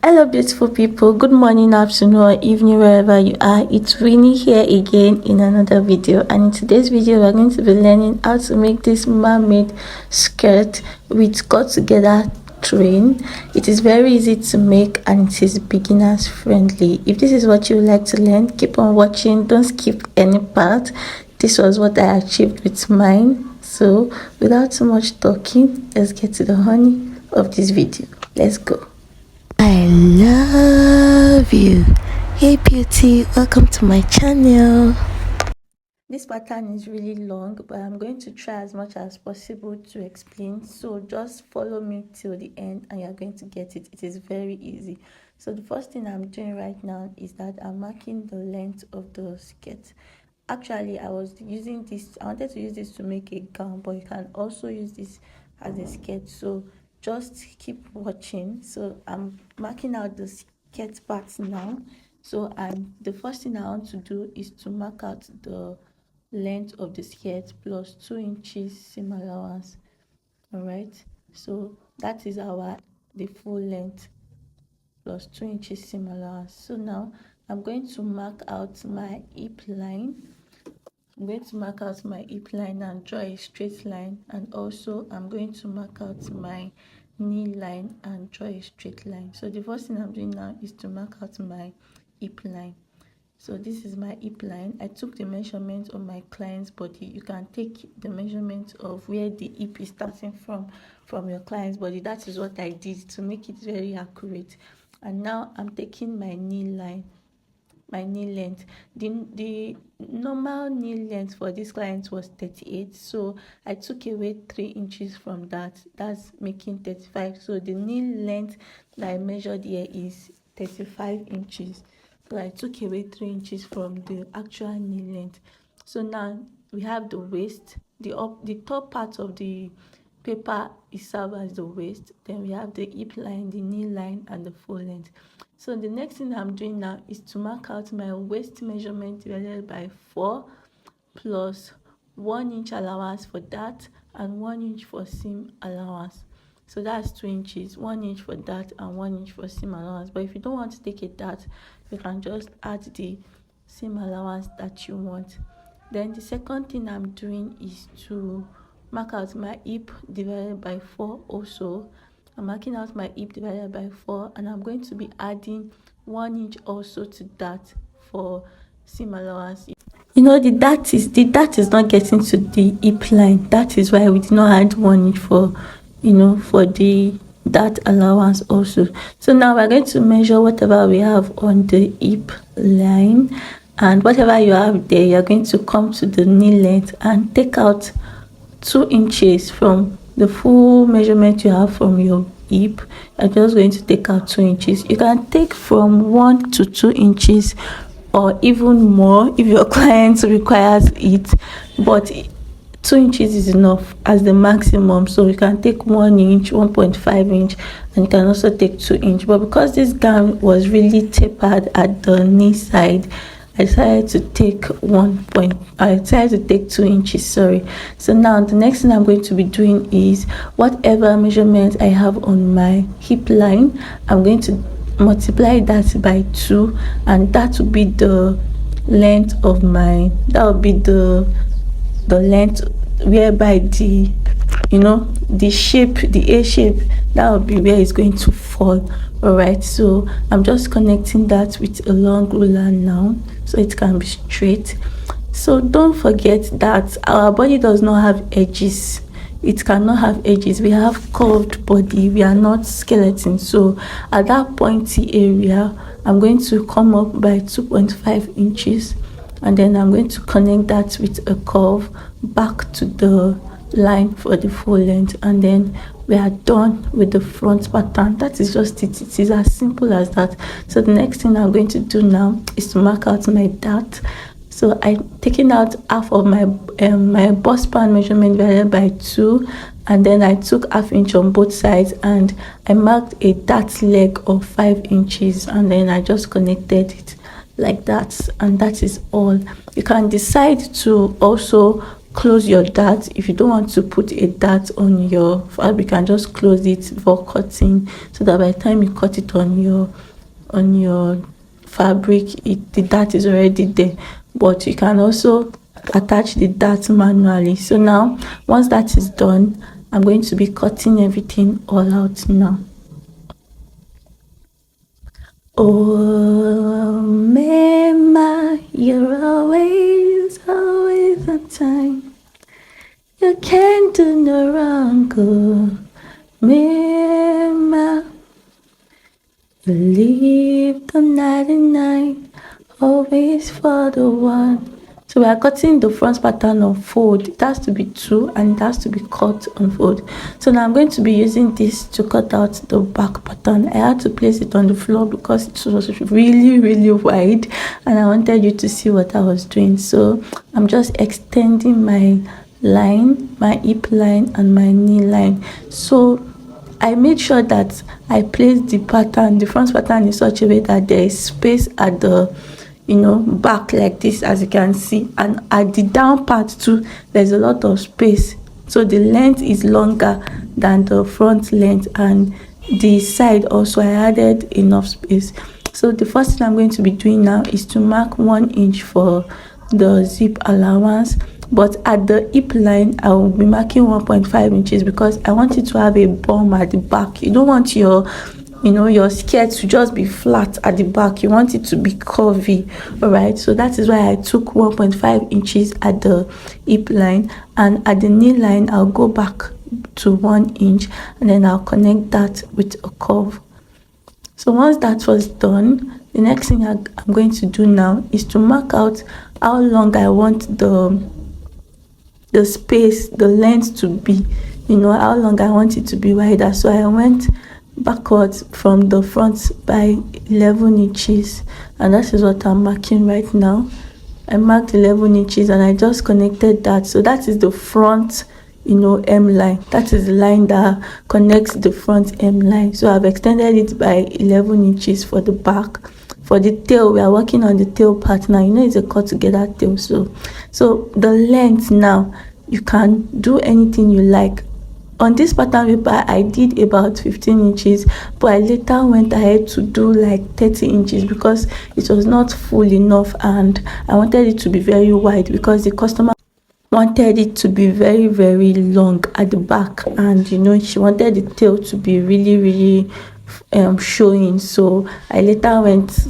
Hello, beautiful people. Good morning, afternoon, or evening, wherever you are. It's Winnie here again in another video. And in today's video, we're going to be learning how to make this mermaid skirt with cut together train. It is very easy to make and it is beginners friendly. If this is what you would like to learn, keep on watching. Don't skip any part. This was what I achieved with mine. So without too much talking, let's get to the honey of this video. Let's go. I love you. Hey beauty, welcome to my channel. This pattern is really long, but I'm going to try as much as possible to explain. So just follow me till the end and you're going to get it. It is very easy. So the first thing I'm doing right now is that I'm marking the length of the skirt. Actually, I wanted to use this to make a gown, but you can also use this as a skirt. So just keep watching. So I'm marking out the skirt parts now. So the first thing I want to do is to mark out the length of the skirt plus 2 inches seam allowance. All right, so that is the full length plus 2 inches seam allowance. So now I'm going to mark out my hip line. I'm going to mark out my hip line and draw a straight line, and also I'm going to mark out my knee line and draw a straight line. So the first thing I'm doing now is to mark out my hip line. So this is my hip line. I took the measurement of my client's body. You can take the measurement of where the hip is starting from your client's body. That is what I did to make it very accurate. And now I'm taking my knee line, my knee length. The normal knee length for this client was 38, so I took away 3 inches from that. That's making 35. So the knee length that I measured here is 35 inches. So I took away 3 inches from the actual knee length. So now we have the waist. The top part of the paper is served as the waist. Then we have the hip line, the knee line, and the full length. So the next thing I'm doing now is to mark out my waist measurement divided by 4 plus 1 inch allowance for that and 1 inch for seam allowance. So that's 2 inches, 1 inch for that and 1 inch for seam allowance. But if you don't want to take it that, you can just add the seam allowance that you want. Then the second thing I'm doing is to mark out my hip divided by 4 also. I'm marking out my hip divided by 4, and I'm going to be adding 1 inch also to that for seam allowance. You know, the dart is not getting to the hip line. That is why we did not add 1 inch for the dart allowance also. So now we're going to measure whatever we have on the hip line, and whatever you have there, you're going to come to the knee length and take out 2 inches from the full measurement you have from your hip. You're just going to take out 2 inches. You can take from 1 to 2 inches or even more if your client requires it, but 2 inches is enough as the maximum. So you can take 1 inch, 1.5 inch, and you can also take 2 inch. But because this gown was really tapered at the knee side, I decided to take 2 inches, sorry. So now the next thing I'm going to be doing is whatever measurement I have on my hip line, I'm going to multiply that by 2, and that will be the length of the length whereby the shape, the A shape, that will be where it's going to fall. All right, so I'm just connecting that with a long ruler now so it can be straight. So don't forget that our body does not have edges. It cannot have edges. We have curved body. We are not skeleton. So at that pointy area, I'm going to come up by 2.5 inches, and then I'm going to connect that with a curve back to the line for the full length, and then we are done with the front pattern. That is just it. It is as simple as that. So the next thing I'm going to do now is to mark out my dart. So I'm taking out half of my bust span measurement divided by 2, and then I took ½ inch on both sides, and I marked a dart leg of 5 inches, and then I just connected it like that, and that is all. You can decide to also close your dart. If you don't want to put a dart on your fabric, you can just close it before cutting, so that by the time you cut it on your fabric, the dart is already there. But you can also attach the dart manually. So now, once that is done, I'm going to be cutting everything all out now. Oh, Mama, you're always on time. You can't do no wrong, oh, Mama. You leave the 99, always for the one. So we are cutting the front pattern on fold. It has to be 2 and it has to be cut on fold. So now I'm going to be using this to cut out the back pattern. I had to place it on the floor because it was really wide and I wanted you to see what I was doing. So I'm just extending my line, my hip line and my knee line. So I made sure that I placed the pattern, the front pattern, in such a way that there is space at the back like this, as you can see, and at the down part too there's a lot of space, so the length is longer than the front length, and the side also I added enough space. So the first thing I'm going to be doing now is to mark 1 inch for the zip allowance, but at the hip line I will be marking 1.5 inches because I want it to have a bum at the back. You don't want your skirt to just be flat at the back. You want it to be curvy. All right, so that is why I took 1.5 inches at the hip line, and at the knee line I'll go back to 1 inch and then I'll connect that with a curve. So once that was done, the next thing I'm going to do now is to mark out how long I want the space, the length to be, how long I want it to be wider. So I went backwards from the front by 11 inches, and that is what I'm marking right now. I marked 11 inches and I just connected that. So that is the front hem line. That is the line that connects the front hem line. So I've extended it by 11 inches for the back. For the tail, we are working on the tail part now. It's a cut together tail. So the length now, you can do anything you like. On this pattern paper I did about 15 inches, but I later went ahead to do like 30 inches because it was not full enough and I wanted it to be very wide because the customer wanted it to be very long at the back, and she wanted the tail to be really showing. So I later went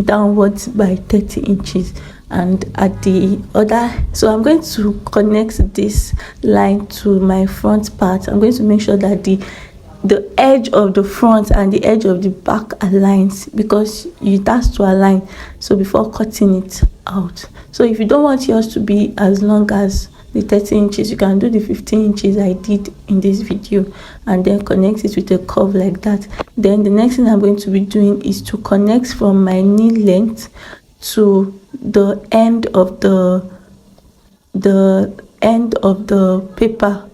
downwards by 30 inches. And at the other, so I'm going to connect this line to my front part. I'm going to make sure that the edge of the front and the edge of the back aligns, because it has to align, so before cutting it out. So if you don't want yours to be as long as the 30 inches, you can do the 15 inches I did in this video and then connect it with a curve like that. Then the next thing I'm going to be doing is to connect from my knee length to the end of the paper.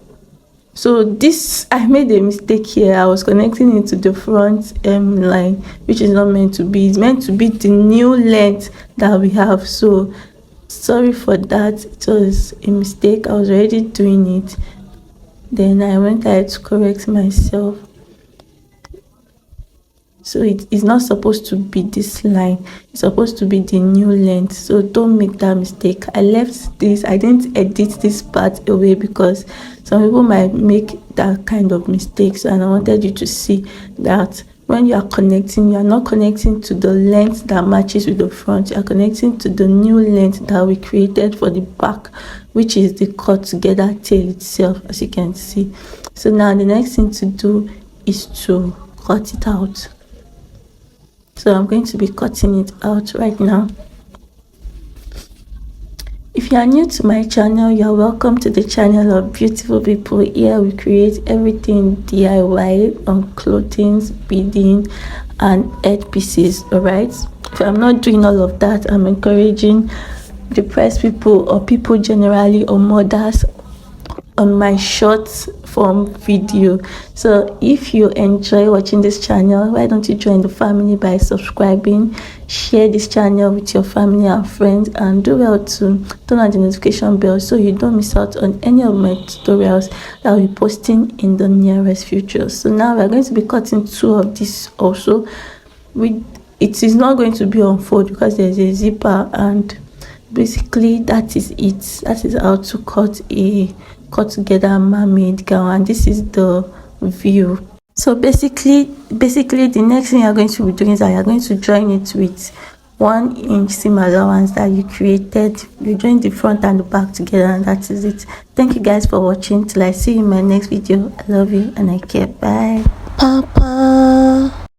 So this, I made a mistake here. I was connecting it to the front line, which is not meant to be. It's meant to be the new length that we have. So sorry for that, it was a mistake. I was already doing it, then I went ahead to correct myself. So it is not supposed to be this line, it's supposed to be the new length. So don't make that mistake. I left this, I didn't edit this part away because some people might make that kind of mistakes, and I wanted you to see that when you are connecting, you are not connecting to the length that matches with the front. You are connecting to the new length that we created for the back, which is the cut together tail itself, as you can see. So now the next thing to do is to cut it out. So I'm going to be cutting it out right now. If you are new to my channel, you are welcome to the channel of beautiful people. Here we create everything DIY on clothing, beading and headpieces. All right, if I'm not doing all of that, I'm encouraging depressed people or people generally, or mothers on my short form video. So if you enjoy watching this channel, why don't you join the family by subscribing, share this channel with your family and friends, and do well to turn on the notification bell so you don't miss out on any of my tutorials that I'll be posting in the nearest future. So now we're going to be cutting 2 of this also. It is not going to be on fold because there's a zipper, and basically that is it. That is how to cut together mermaid gown, and this is the view. So basically the next thing you're going to be doing is that you're going to join it with 1 inch seam allowance that you created. You join the front and the back together, and that is it. Thank you guys for watching. Till I see you in my next video. I love you and I care. Bye.